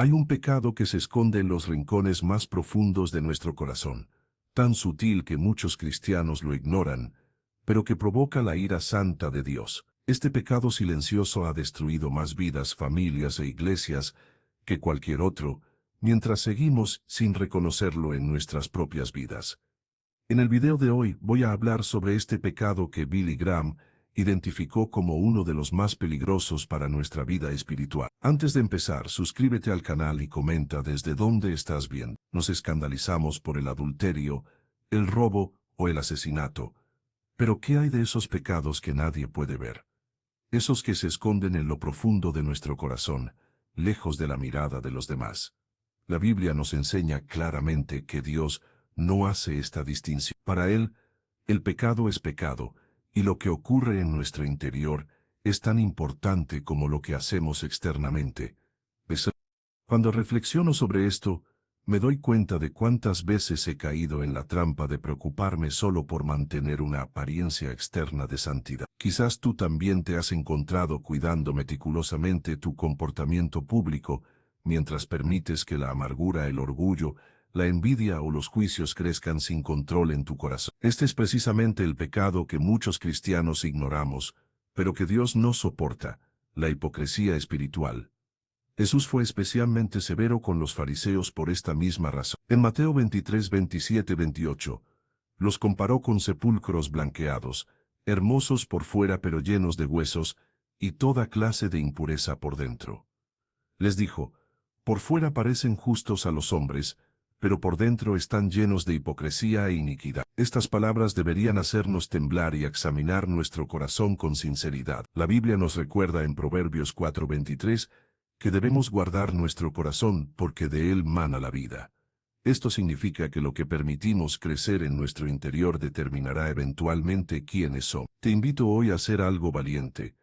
Hay un pecado que se esconde en los rincones más profundos de nuestro corazón, tan sutil que muchos cristianos lo ignoran, pero que provoca la ira santa de Dios. Este pecado silencioso ha destruido más vidas, familias e iglesias que cualquier otro, mientras seguimos sin reconocerlo en nuestras propias vidas. En el video de hoy voy a hablar sobre este pecado que Billy Graham identificó como uno de los más peligrosos para nuestra vida espiritual. Antes de empezar, suscríbete al canal y comenta desde dónde estás viendo. Nos escandalizamos por el adulterio, el robo o el asesinato. Pero ¿qué hay de esos pecados que nadie puede ver? Esos que se esconden en lo profundo de nuestro corazón, lejos de la mirada de los demás. La Biblia nos enseña claramente que Dios no hace esta distinción. Para Él, el pecado es pecado, y lo que ocurre en nuestro interior es tan importante como lo que hacemos externamente. Cuando reflexiono sobre esto, me doy cuenta de cuántas veces he caído en la trampa de preocuparme solo por mantener una apariencia externa de santidad. Quizás tú también te has encontrado cuidando meticulosamente tu comportamiento público, mientras permites que la amargura, el orgullo, la envidia o los juicios crezcan sin control en tu corazón. Este es precisamente el pecado que muchos cristianos ignoramos, pero que Dios no soporta, la hipocresía espiritual. Jesús fue especialmente severo con los fariseos por esta misma razón. En Mateo 23, 27, 28, los comparó con sepulcros blanqueados, hermosos por fuera pero llenos de huesos, y toda clase de impureza por dentro. Les dijo, por fuera parecen justos a los hombres, pero por dentro están llenos de hipocresía e iniquidad. Estas palabras deberían hacernos temblar y examinar nuestro corazón con sinceridad. La Biblia nos recuerda en Proverbios 4:23, que debemos guardar nuestro corazón porque de él mana la vida. Esto significa que lo que permitimos crecer en nuestro interior determinará eventualmente quiénes somos. Te invito hoy a hacer algo valiente.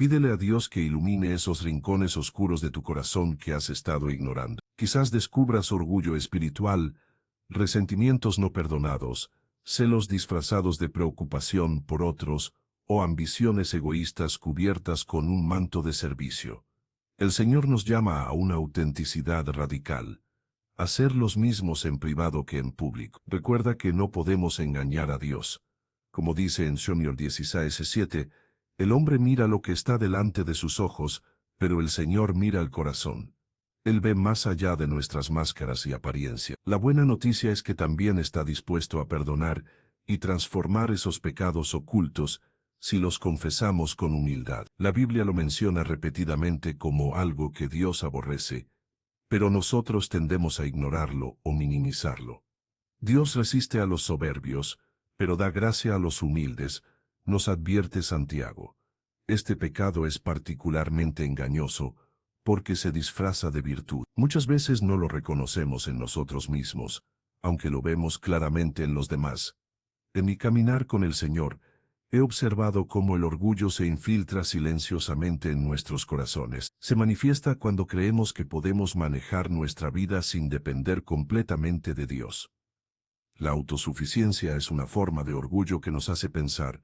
Pídele a Dios que ilumine esos rincones oscuros de tu corazón que has estado ignorando. Quizás descubras orgullo espiritual, resentimientos no perdonados, celos disfrazados de preocupación por otros, o ambiciones egoístas cubiertas con un manto de servicio. El Señor nos llama a una autenticidad radical, a ser los mismos en privado que en público. Recuerda que no podemos engañar a Dios. Como dice en Job 16:7, el hombre mira lo que está delante de sus ojos, pero el Señor mira el corazón. Él ve más allá de nuestras máscaras y apariencia. La buena noticia es que también está dispuesto a perdonar y transformar esos pecados ocultos, si los confesamos con humildad. La Biblia lo menciona repetidamente como algo que Dios aborrece, pero nosotros tendemos a ignorarlo o minimizarlo. Dios resiste a los soberbios, pero da gracia a los humildes, nos advierte Santiago. Este pecado es particularmente engañoso, porque se disfraza de virtud. Muchas veces no lo reconocemos en nosotros mismos, aunque lo vemos claramente en los demás. En mi caminar con el Señor, he observado cómo el orgullo se infiltra silenciosamente en nuestros corazones. Se manifiesta cuando creemos que podemos manejar nuestra vida sin depender completamente de Dios. La autosuficiencia es una forma de orgullo que nos hace pensar,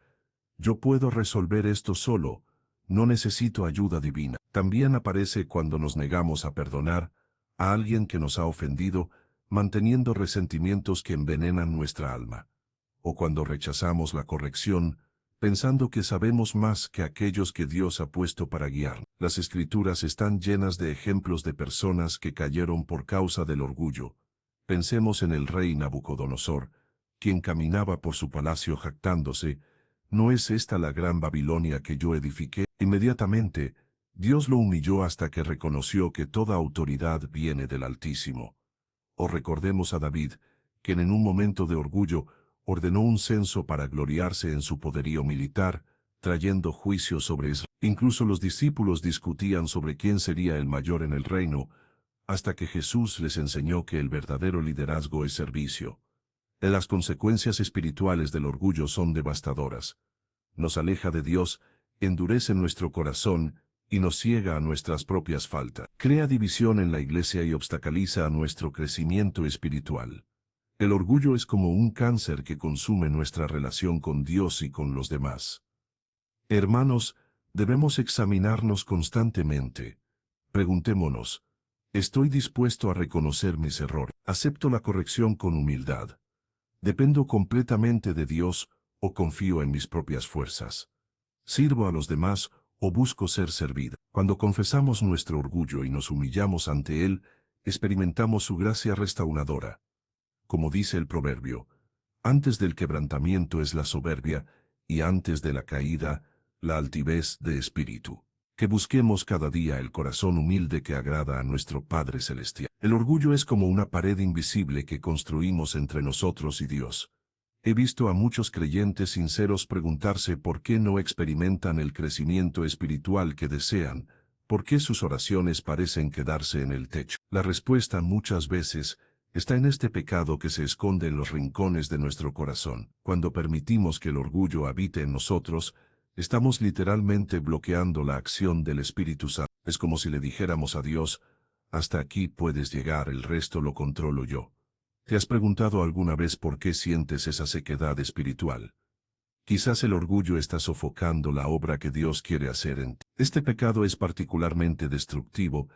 yo puedo resolver esto solo, no necesito ayuda divina. También aparece cuando nos negamos a perdonar a alguien que nos ha ofendido, manteniendo resentimientos que envenenan nuestra alma. O cuando rechazamos la corrección, pensando que sabemos más que aquellos que Dios ha puesto para guiar. Las Escrituras están llenas de ejemplos de personas que cayeron por causa del orgullo. Pensemos en el rey Nabucodonosor, quien caminaba por su palacio jactándose, ¿no es esta la gran Babilonia que yo edifiqué? Inmediatamente, Dios lo humilló hasta que reconoció que toda autoridad viene del Altísimo. O recordemos a David, quien en un momento de orgullo ordenó un censo para gloriarse en su poderío militar, trayendo juicio sobre Israel. Incluso los discípulos discutían sobre quién sería el mayor en el reino, hasta que Jesús les enseñó que el verdadero liderazgo es servicio. Las consecuencias espirituales del orgullo son devastadoras. Nos aleja de Dios, endurece nuestro corazón y nos ciega a nuestras propias faltas. Crea división en la iglesia y obstaculiza nuestro crecimiento espiritual. El orgullo es como un cáncer que consume nuestra relación con Dios y con los demás. Hermanos, debemos examinarnos constantemente. Preguntémonos, Estoy dispuesto a reconocer mis errores. Acepto la corrección con humildad. Dependo completamente de Dios o confío en mis propias fuerzas. Sirvo a los demás o busco ser servido. Cuando confesamos nuestro orgullo y nos humillamos ante Él, experimentamos su gracia restauradora. Como dice el proverbio, antes del quebrantamiento es la soberbia, y antes de la caída, la altivez de espíritu. Que busquemos cada día el corazón humilde que agrada a nuestro Padre Celestial. El orgullo es como una pared invisible que construimos entre nosotros y Dios. He visto a muchos creyentes sinceros preguntarse por qué no experimentan el crecimiento espiritual que desean, por qué sus oraciones parecen quedarse en el techo. La respuesta muchas veces está en este pecado que se esconde en los rincones de nuestro corazón. Cuando permitimos que el orgullo habite en nosotros, estamos literalmente bloqueando la acción del Espíritu Santo. Es como si le dijéramos a Dios, hasta aquí puedes llegar, el resto lo controlo yo. ¿Te has preguntado alguna vez por qué sientes esa sequedad espiritual? Quizás el orgullo está sofocando la obra que Dios quiere hacer en ti. Este pecado es particularmente destructivo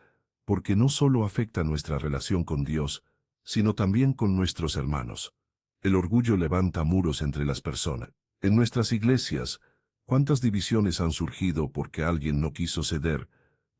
porque no solo afecta nuestra relación con Dios, sino también con nuestros hermanos. El orgullo levanta muros entre las personas. En nuestras iglesias, ¿cuántas divisiones han surgido porque alguien no quiso ceder,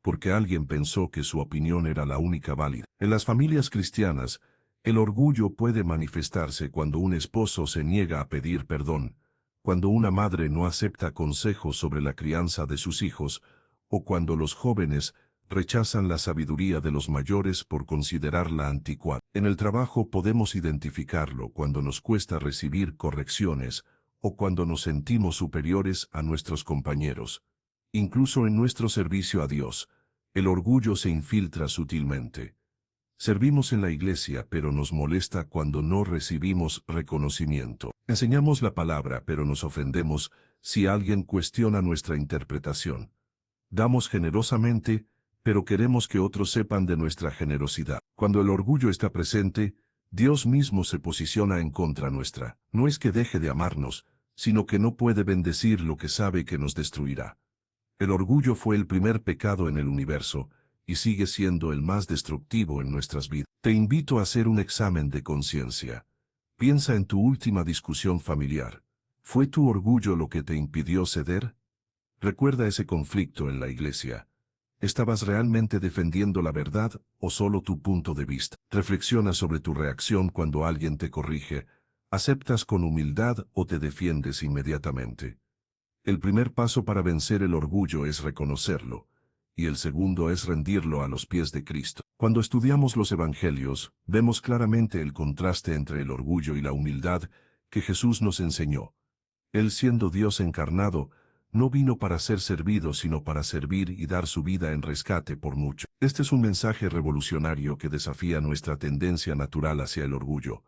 porque alguien pensó que su opinión era la única válida? En las familias cristianas, el orgullo puede manifestarse cuando un esposo se niega a pedir perdón, cuando una madre no acepta consejos sobre la crianza de sus hijos, o cuando los jóvenes rechazan la sabiduría de los mayores por considerarla anticuada. En el trabajo podemos identificarlo cuando nos cuesta recibir correcciones o cuando nos sentimos superiores a nuestros compañeros. Incluso en nuestro servicio a Dios, el orgullo se infiltra sutilmente. Servimos en la iglesia, pero nos molesta cuando no recibimos reconocimiento. Enseñamos la palabra, pero nos ofendemos si alguien cuestiona nuestra interpretación. Damos generosamente, pero queremos que otros sepan de nuestra generosidad. Cuando el orgullo está presente, Dios mismo se posiciona en contra nuestra. No es que deje de amarnos, sino que no puede bendecir lo que sabe que nos destruirá. El orgullo fue el primer pecado en el universo, y sigue siendo el más destructivo en nuestras vidas. Te invito a hacer un examen de conciencia. Piensa en tu última discusión familiar. ¿Fue tu orgullo lo que te impidió ceder? Recuerda ese conflicto en la iglesia. ¿Estabas realmente defendiendo la verdad o solo tu punto de vista? Reflexiona sobre tu reacción cuando alguien te corrige. ¿Aceptas con humildad o te defiendes inmediatamente? El primer paso para vencer el orgullo es reconocerlo, y el segundo es rendirlo a los pies de Cristo. Cuando estudiamos los evangelios, vemos claramente el contraste entre el orgullo y la humildad que Jesús nos enseñó. Él, siendo Dios encarnado, no vino para ser servido sino para servir y dar su vida en rescate por mucho. Este es un mensaje revolucionario que desafía nuestra tendencia natural hacia el orgullo.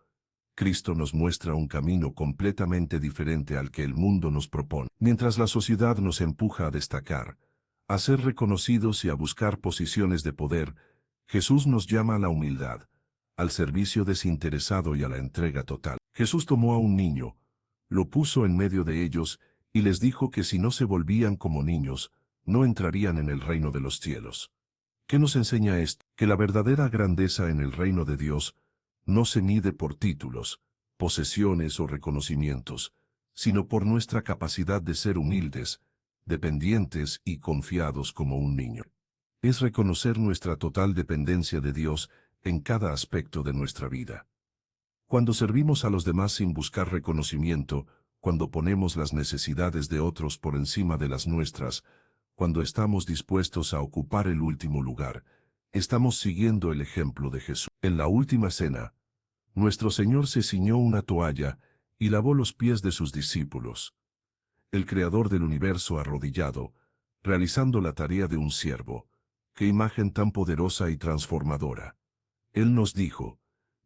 Cristo nos muestra un camino completamente diferente al que el mundo nos propone. Mientras la sociedad nos empuja a destacar, a ser reconocidos y a buscar posiciones de poder, Jesús nos llama a la humildad, al servicio desinteresado y a la entrega total. Jesús tomó a un niño, lo puso en medio de ellos y les dijo que si no se volvían como niños, no entrarían en el reino de los cielos. ¿Qué nos enseña esto? Que la verdadera grandeza en el reino de Dios no se mide por títulos, posesiones o reconocimientos, sino por nuestra capacidad de ser humildes, dependientes y confiados como un niño. Es reconocer nuestra total dependencia de Dios en cada aspecto de nuestra vida. Cuando servimos a los demás sin buscar reconocimiento, cuando ponemos las necesidades de otros por encima de las nuestras, cuando estamos dispuestos a ocupar el último lugar, estamos siguiendo el ejemplo de Jesús. En la última cena, nuestro Señor se ciñó una toalla y lavó los pies de sus discípulos. El Creador del universo arrodillado, realizando la tarea de un siervo. ¡Qué imagen tan poderosa y transformadora! Él nos dijo,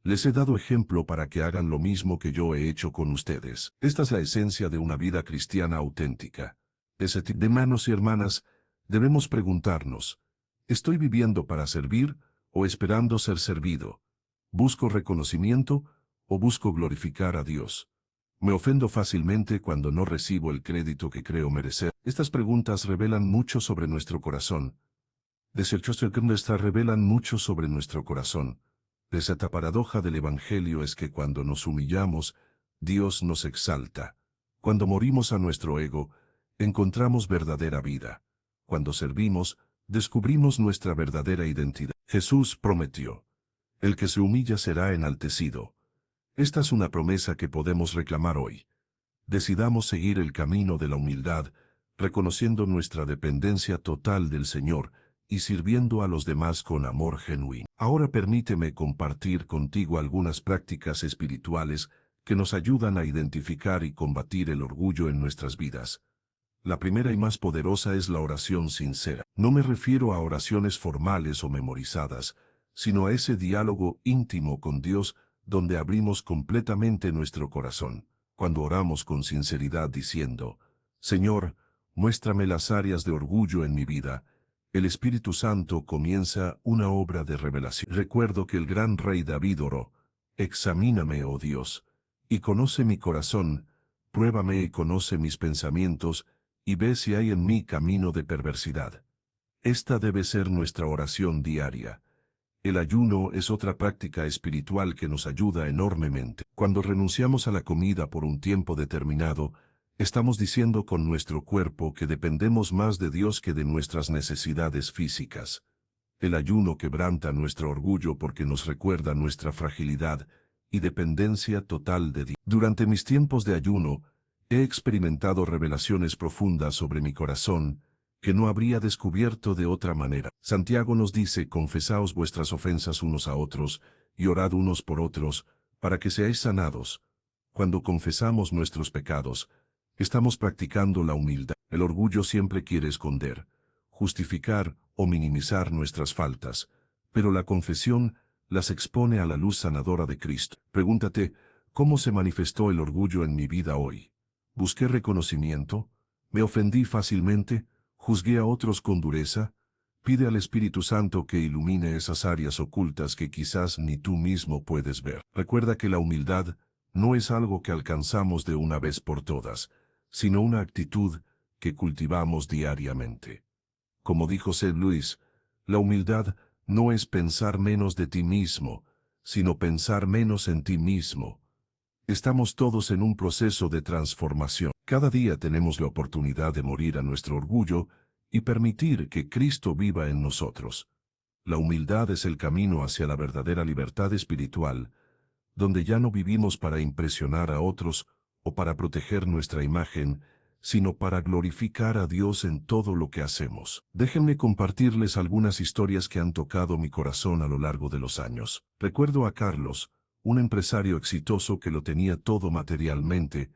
les he dado ejemplo para que hagan lo mismo que yo he hecho con ustedes. Esta es la esencia de una vida cristiana auténtica. Hermanos y hermanas, debemos preguntarnos, ¿estoy viviendo para servir o esperando ser servido? ¿Busco reconocimiento o busco glorificar a Dios? ¿Me ofendo fácilmente cuando no recibo el crédito que creo merecer? Estas preguntas revelan mucho sobre nuestro corazón. Desechos de nuestra revelan mucho sobre nuestro corazón. Esta paradoja del Evangelio es que cuando nos humillamos, Dios nos exalta. Cuando morimos a nuestro ego, encontramos verdadera vida. Cuando servimos, descubrimos nuestra verdadera identidad. Jesús prometió: el que se humilla será enaltecido. Esta es una promesa que podemos reclamar hoy. Decidamos seguir el camino de la humildad, reconociendo nuestra dependencia total del Señor y sirviendo a los demás con amor genuino. Ahora permíteme compartir contigo algunas prácticas espirituales que nos ayudan a identificar y combatir el orgullo en nuestras vidas. La primera y más poderosa es la oración sincera. No me refiero a oraciones formales o memorizadas, sino a ese diálogo íntimo con Dios donde abrimos completamente nuestro corazón. Cuando oramos con sinceridad diciendo: Señor, muéstrame las áreas de orgullo en mi vida, el Espíritu Santo comienza una obra de revelación. Recuerdo que el gran rey David oró: examíname, oh Dios, y conoce mi corazón, pruébame y conoce mis pensamientos, y ve si hay en mí camino de perversidad. Esta debe ser nuestra oración diaria. El ayuno es otra práctica espiritual que nos ayuda enormemente. Cuando renunciamos a la comida por un tiempo determinado, estamos diciendo con nuestro cuerpo que dependemos más de Dios que de nuestras necesidades físicas. El ayuno quebranta nuestro orgullo porque nos recuerda nuestra fragilidad y dependencia total de Dios. Durante mis tiempos de ayuno, he experimentado revelaciones profundas sobre mi corazón que no habría descubierto de otra manera. Santiago nos dice: confesaos vuestras ofensas unos a otros y orad unos por otros, para que seáis sanados. Cuando confesamos nuestros pecados, estamos practicando la humildad. El orgullo siempre quiere esconder, justificar o minimizar nuestras faltas, pero la confesión las expone a la luz sanadora de Cristo. Pregúntate: ¿cómo se manifestó el orgullo en mi vida hoy? ¿Busqué reconocimiento? ¿Me ofendí fácilmente? ¿Juzgué a otros con dureza? Pide al Espíritu Santo que ilumine esas áreas ocultas que quizás ni tú mismo puedes ver. Recuerda que la humildad no es algo que alcanzamos de una vez por todas, sino una actitud que cultivamos diariamente. Como dijo C. Lewis, la humildad no es pensar menos de ti mismo, sino pensar menos en ti mismo. Estamos todos en un proceso de transformación. Cada día tenemos la oportunidad de morir a nuestro orgullo y permitir que Cristo viva en nosotros. La humildad es el camino hacia la verdadera libertad espiritual, donde ya no vivimos para impresionar a otros o para proteger nuestra imagen, sino para glorificar a Dios en todo lo que hacemos. Déjenme compartirles algunas historias que han tocado mi corazón a lo largo de los años. Recuerdo a Carlos, un empresario exitoso que lo tenía todo materialmente,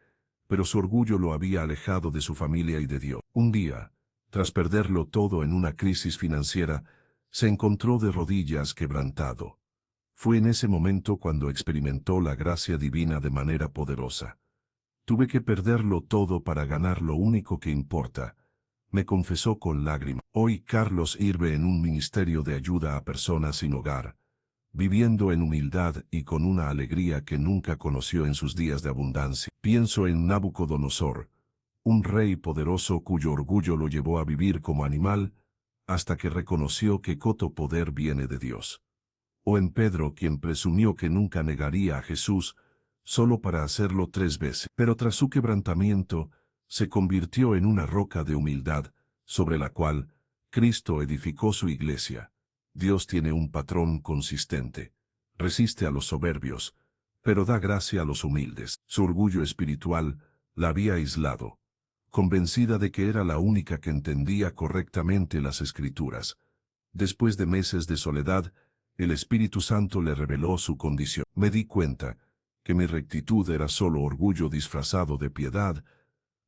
pero su orgullo lo había alejado de su familia y de Dios. Un día, tras perderlo todo en una crisis financiera, se encontró de rodillas quebrantado. Fue en ese momento cuando experimentó la gracia divina de manera poderosa. Tuve que perderlo todo para ganar lo único que importa, me confesó con lágrimas. Hoy Carlos sirve en un ministerio de ayuda a personas sin hogar, viviendo en humildad y con una alegría que nunca conoció en sus días de abundancia. Pienso en Nabucodonosor, un rey poderoso cuyo orgullo lo llevó a vivir como animal, hasta que reconoció que todo poder viene de Dios. O en Pedro, quien presumió que nunca negaría a Jesús, solo para hacerlo 3 veces. Pero tras su quebrantamiento, se convirtió en una roca de humildad, sobre la cual Cristo edificó su iglesia. Dios tiene un patrón consistente. Resiste a los soberbios, pero da gracia a los humildes. Su orgullo espiritual la había aislado. Convencida de que era la única que entendía correctamente las Escrituras. Después de meses de soledad, el Espíritu Santo le reveló su condición. Me di cuenta que mi rectitud era solo orgullo disfrazado de piedad.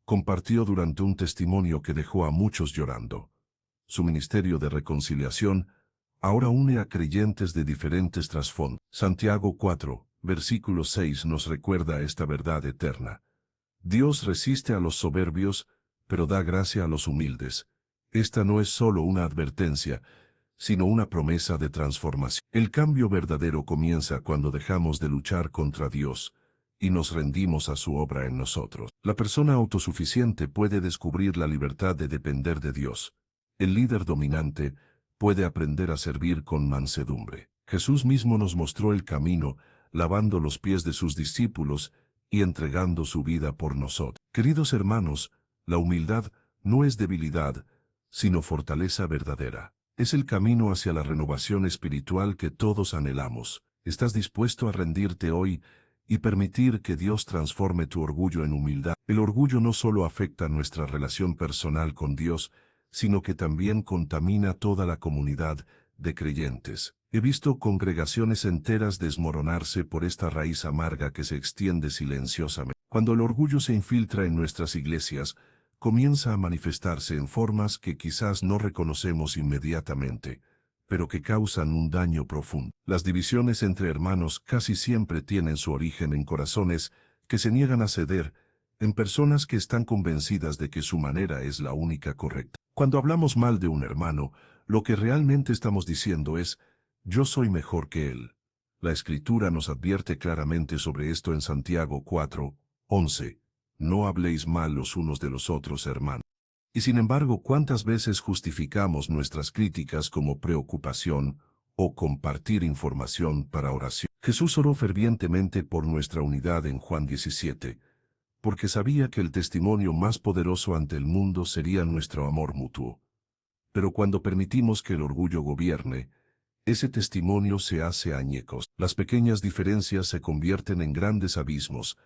Compartió durante un testimonio que dejó a muchos llorando. Su ministerio de reconciliación ahora une a creyentes de diferentes trasfondos. Santiago 4, versículo 6 nos recuerda esta verdad eterna. Dios resiste a los soberbios, pero da gracia a los humildes. Esta no es solo una advertencia, sino una promesa de transformación. El cambio verdadero comienza cuando dejamos de luchar contra Dios y nos rendimos a su obra en nosotros. La persona autosuficiente puede descubrir la libertad de depender de Dios. El líder dominante puede aprender a servir con mansedumbre. Jesús mismo nos mostró el camino, lavando los pies de sus discípulos y entregando su vida por nosotros. Queridos hermanos, la humildad no es debilidad, sino fortaleza verdadera. Es el camino hacia la renovación espiritual que todos anhelamos. ¿Estás dispuesto a rendirte hoy y permitir que Dios transforme tu orgullo en humildad? El orgullo no solo afecta nuestra relación personal con Dios, sino que también contamina toda la comunidad de creyentes. He visto congregaciones enteras desmoronarse por esta raíz amarga que se extiende silenciosamente. Cuando el orgullo se infiltra en nuestras iglesias, comienza a manifestarse en formas que quizás no reconocemos inmediatamente, pero que causan un daño profundo. Las divisiones entre hermanos casi siempre tienen su origen en corazones que se niegan a ceder, en personas que están convencidas de que su manera es la única correcta. Cuando hablamos mal de un hermano, lo que realmente estamos diciendo es, yo soy mejor que él. La Escritura nos advierte claramente sobre esto en Santiago 4:11. No habléis mal los unos de los otros, hermanos. Y sin embargo, ¿cuántas veces justificamos nuestras críticas como preocupación o compartir información para oración? Jesús oró fervientemente por nuestra unidad en Juan 17, porque sabía que el testimonio más poderoso ante el mundo sería nuestro amor mutuo. Pero cuando permitimos que el orgullo gobierne, ese testimonio se hace añicos. Las pequeñas diferencias se convierten en grandes abismos,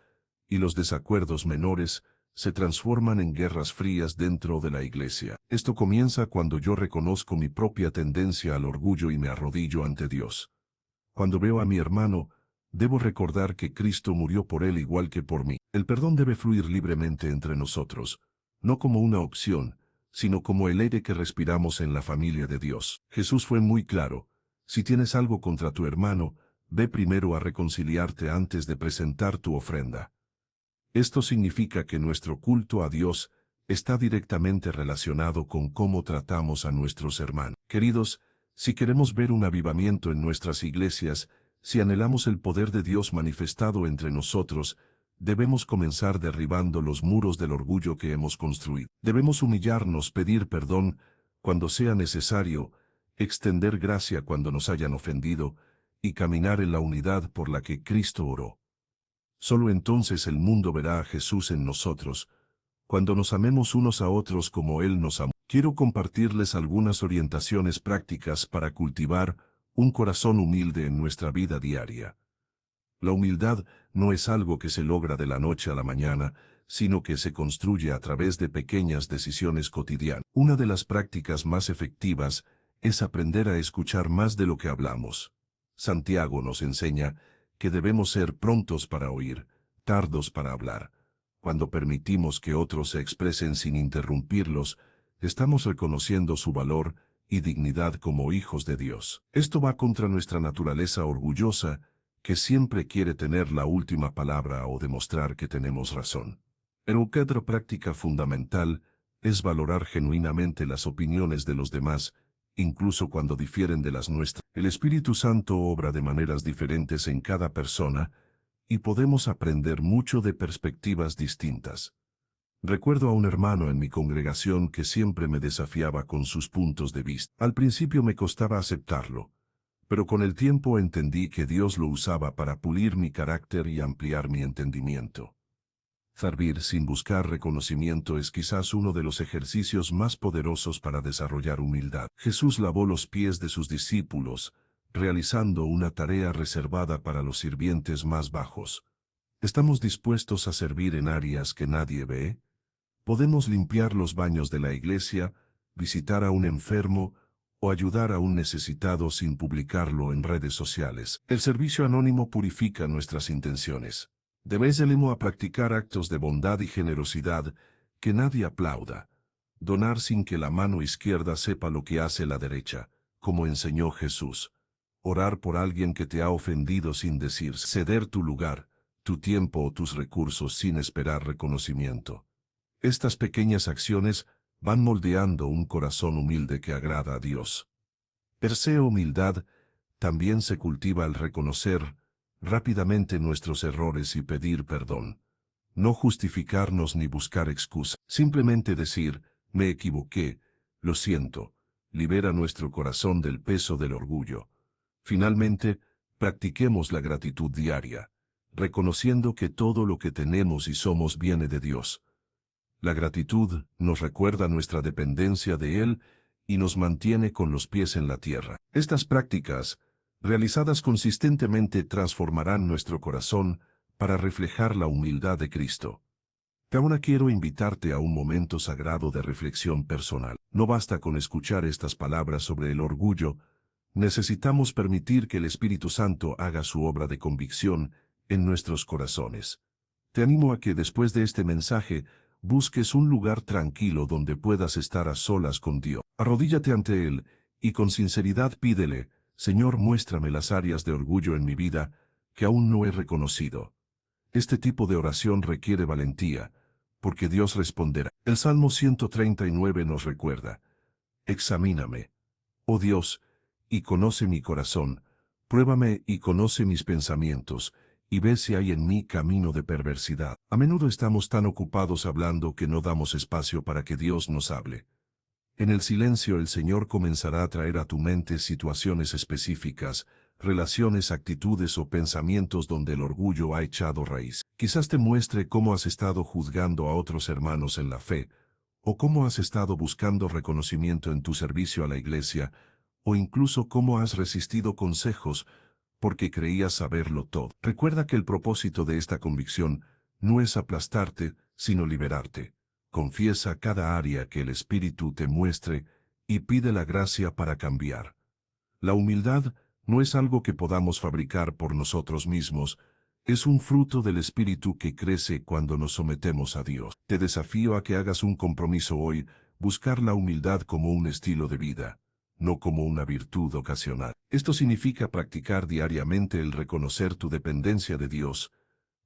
y los desacuerdos menores se transforman en guerras frías dentro de la iglesia. Esto comienza cuando yo reconozco mi propia tendencia al orgullo y me arrodillo ante Dios. Cuando veo a mi hermano, debo recordar que Cristo murió por él igual que por mí. El perdón debe fluir libremente entre nosotros, no como una opción, sino como el aire que respiramos en la familia de Dios. Jesús fue muy claro: si tienes algo contra tu hermano, ve primero a reconciliarte antes de presentar tu ofrenda. Esto significa que nuestro culto a Dios está directamente relacionado con cómo tratamos a nuestros hermanos. Queridos, si queremos ver un avivamiento en nuestras iglesias, si anhelamos el poder de Dios manifestado entre nosotros, debemos comenzar derribando los muros del orgullo que hemos construido. Debemos humillarnos, pedir perdón cuando sea necesario, extender gracia cuando nos hayan ofendido, y caminar en la unidad por la que Cristo oró. Solo entonces el mundo verá a Jesús en nosotros, cuando nos amemos unos a otros como Él nos amó. Quiero compartirles algunas orientaciones prácticas para cultivar un corazón humilde en nuestra vida diaria. La humildad no es algo que se logra de la noche a la mañana, sino que se construye a través de pequeñas decisiones cotidianas. Una de las prácticas más efectivas es aprender a escuchar más de lo que hablamos. Santiago nos enseña que debemos ser prontos para oír, tardos para hablar. Cuando permitimos que otros se expresen sin interrumpirlos, estamos reconociendo su valor y dignidad como hijos de Dios. Esto va contra nuestra naturaleza orgullosa, que siempre quiere tener la última palabra o demostrar que tenemos razón. Pero otra práctica fundamental es valorar genuinamente las opiniones de los demás, incluso cuando difieren de las nuestras. El Espíritu Santo obra de maneras diferentes en cada persona, y podemos aprender mucho de perspectivas distintas. Recuerdo a un hermano en mi congregación que siempre me desafiaba con sus puntos de vista. Al principio me costaba aceptarlo, pero con el tiempo entendí que Dios lo usaba para pulir mi carácter y ampliar mi entendimiento. Servir sin buscar reconocimiento es quizás uno de los ejercicios más poderosos para desarrollar humildad. Jesús lavó los pies de sus discípulos, realizando una tarea reservada para los sirvientes más bajos. ¿Estamos dispuestos a servir en áreas que nadie ve? Podemos limpiar los baños de la iglesia, visitar a un enfermo o ayudar a un necesitado sin publicarlo en redes sociales. El servicio anónimo purifica nuestras intenciones. Debemos a practicar actos de bondad y generosidad que nadie aplauda. Donar sin que la mano izquierda sepa lo que hace la derecha, como enseñó Jesús. Orar por alguien que te ha ofendido sin decir ceder tu lugar, tu tiempo o tus recursos sin esperar reconocimiento. Estas pequeñas acciones van moldeando un corazón humilde que agrada a Dios. Perseo humildad también se cultiva al reconocer rápidamente nuestros errores y pedir perdón. No justificarnos ni buscar excusas, simplemente decir, me equivoqué, lo siento, libera nuestro corazón del peso del orgullo. Finalmente, practiquemos la gratitud diaria, reconociendo que todo lo que tenemos y somos viene de Dios. La gratitud nos recuerda nuestra dependencia de Él y nos mantiene con los pies en la tierra. Estas prácticas, realizadas consistentemente, transformarán nuestro corazón para reflejar la humildad de Cristo. Ahora quiero invitarte a un momento sagrado de reflexión personal. No basta con escuchar estas palabras sobre el orgullo, necesitamos permitir que el Espíritu Santo haga su obra de convicción en nuestros corazones. Te animo a que después de este mensaje busques un lugar tranquilo donde puedas estar a solas con Dios. Arrodíllate ante Él y con sinceridad pídele: Señor, muéstrame las áreas de orgullo en mi vida que aún no he reconocido. Este tipo de oración requiere valentía, porque Dios responderá. El Salmo 139 nos recuerda: Examíname, oh Dios, y conoce mi corazón, pruébame y conoce mis pensamientos, y ve si hay en mí camino de perversidad. A menudo estamos tan ocupados hablando que no damos espacio para que Dios nos hable. En el silencio el Señor comenzará a traer a tu mente situaciones específicas, relaciones, actitudes o pensamientos donde el orgullo ha echado raíz. Quizás te muestre cómo has estado juzgando a otros hermanos en la fe, o cómo has estado buscando reconocimiento en tu servicio a la iglesia, o incluso cómo has resistido consejos porque creías saberlo todo. Recuerda que el propósito de esta convicción no es aplastarte, sino liberarte. Confiesa cada área que el Espíritu te muestre y pide la gracia para cambiar. La humildad no es algo que podamos fabricar por nosotros mismos, es un fruto del Espíritu que crece cuando nos sometemos a Dios. Te desafío a que hagas un compromiso hoy, buscar la humildad como un estilo de vida, no como una virtud ocasional. Esto significa practicar diariamente el reconocer tu dependencia de Dios,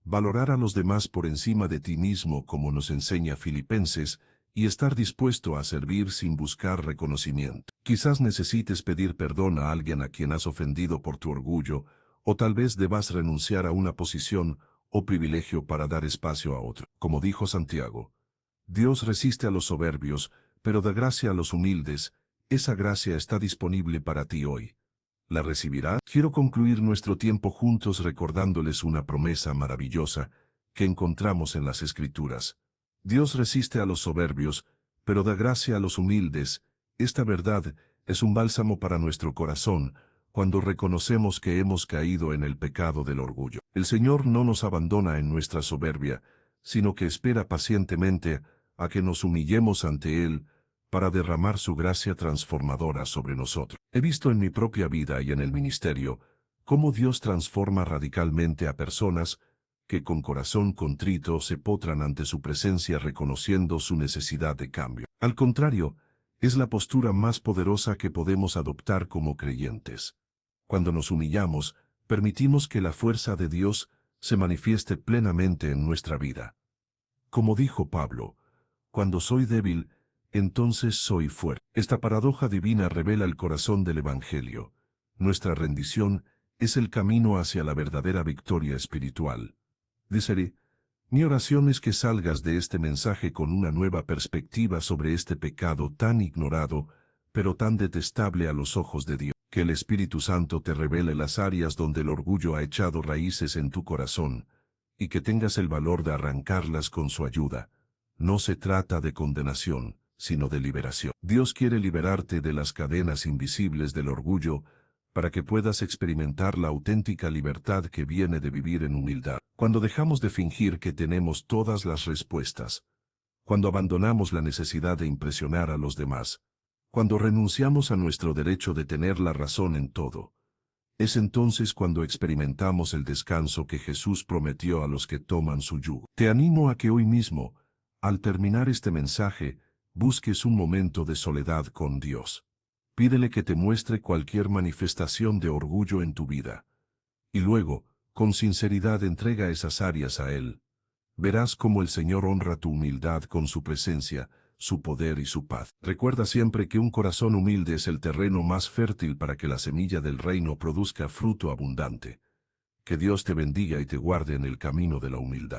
valorar a los demás por encima de ti mismo como nos enseña Filipenses, y estar dispuesto a servir sin buscar reconocimiento. Quizás necesites pedir perdón a alguien a quien has ofendido por tu orgullo, o tal vez debas renunciar a una posición o privilegio para dar espacio a otro. Como dijo Santiago, Dios resiste a los soberbios, pero da gracia a los humildes. Esa gracia está disponible para ti hoy. ¿La recibirás? Quiero concluir nuestro tiempo juntos recordándoles una promesa maravillosa que encontramos en las Escrituras. Dios resiste a los soberbios, pero da gracia a los humildes. Esta verdad es un bálsamo para nuestro corazón cuando reconocemos que hemos caído en el pecado del orgullo. El Señor no nos abandona en nuestra soberbia, sino que espera pacientemente a que nos humillemos ante Él para derramar su gracia transformadora sobre nosotros. He visto en mi propia vida y en el ministerio cómo Dios transforma radicalmente a personas que con corazón contrito se potran ante su presencia reconociendo su necesidad de cambio. Al contrario, es la postura más poderosa que podemos adoptar como creyentes. Cuando nos humillamos, permitimos que la fuerza de Dios se manifieste plenamente en nuestra vida. Como dijo Pablo, cuando soy débil, entonces soy fuerte. Esta paradoja divina revela el corazón del Evangelio. Nuestra rendición es el camino hacia la verdadera victoria espiritual. Dice, mi oración es que salgas de este mensaje con una nueva perspectiva sobre este pecado tan ignorado, pero tan detestable a los ojos de Dios. Que el Espíritu Santo te revele las áreas donde el orgullo ha echado raíces en tu corazón, y que tengas el valor de arrancarlas con su ayuda. No se trata de condenación, sino de liberación. Dios quiere liberarte de las cadenas invisibles del orgullo, para que puedas experimentar la auténtica libertad que viene de vivir en humildad. Cuando dejamos de fingir que tenemos todas las respuestas, cuando abandonamos la necesidad de impresionar a los demás, cuando renunciamos a nuestro derecho de tener la razón en todo, es entonces cuando experimentamos el descanso que Jesús prometió a los que toman su yugo. Te animo a que hoy mismo, al terminar este mensaje, busques un momento de soledad con Dios. Pídele que te muestre cualquier manifestación de orgullo en tu vida. Y luego, con sinceridad entrega esas áreas a Él. Verás cómo el Señor honra tu humildad con su presencia, su poder y su paz. Recuerda siempre que un corazón humilde es el terreno más fértil para que la semilla del reino produzca fruto abundante. Que Dios te bendiga y te guarde en el camino de la humildad.